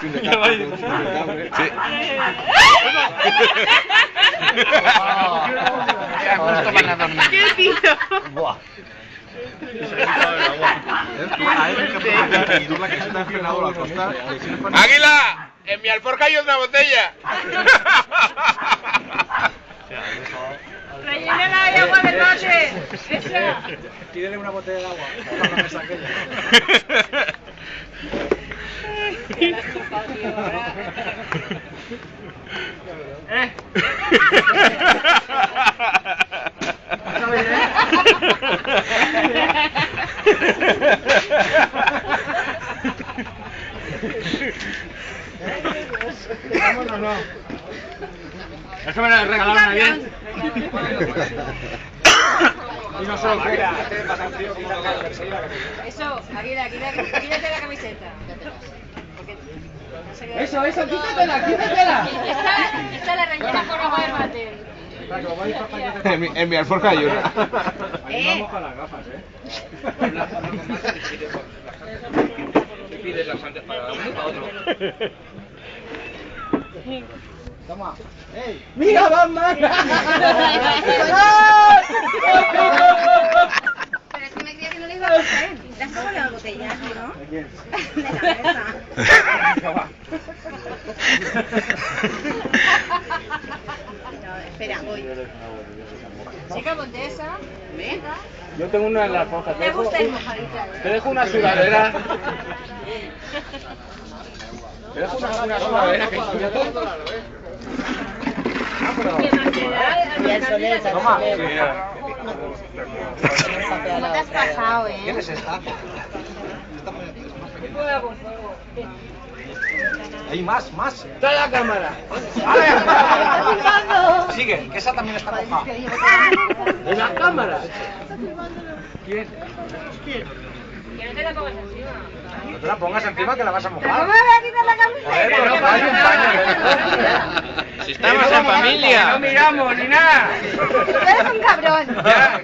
Sí. Justo van a dormir. ¡Qué tío! Buah. ¡Águila! ¡En mi alforja hay otra botella! ¡Rellénala de agua del bote! ¡Esa! Pídele una botella de agua. Para la mesa aquella. Vámonos, no. Eso me lo regalaron ayer. Y no solo Eso, quítate la camiseta. Eso, quítatela, quítatela. Esta la rellena con agua de mate. En mi alforja hay una. Ahí vamos con las gafas, Pides las antes para uno y para otro. Toma. ¡Ey! ¡Mira, Batman! Pero es que me creía que no le iba a coger. ¿Le has cogido la botella, no? ¿De quién? De la mesa. No, espera, voy. Chica, ponte esa. Venga. Yo tengo una en la alforja. Me gusta el mojadita. Te dejo una sudadera. Te dejo una sudadera que estoy todo. Toma. ¿Cómo te has pasado, eh? ¿Quién es esta? Hay más. ¡Trae la cámara! Sigue, que esa también está mojada. ¿En la cámara? ¿Quién? Que no te la pongas encima. No te la pongas encima que la vas a mojar. ¿Cómo me voy a quitar la camiseta? Joder, no, hay un paño. Si estamos en familia. No miramos ni nada. Tú eres un cabrón. Ya,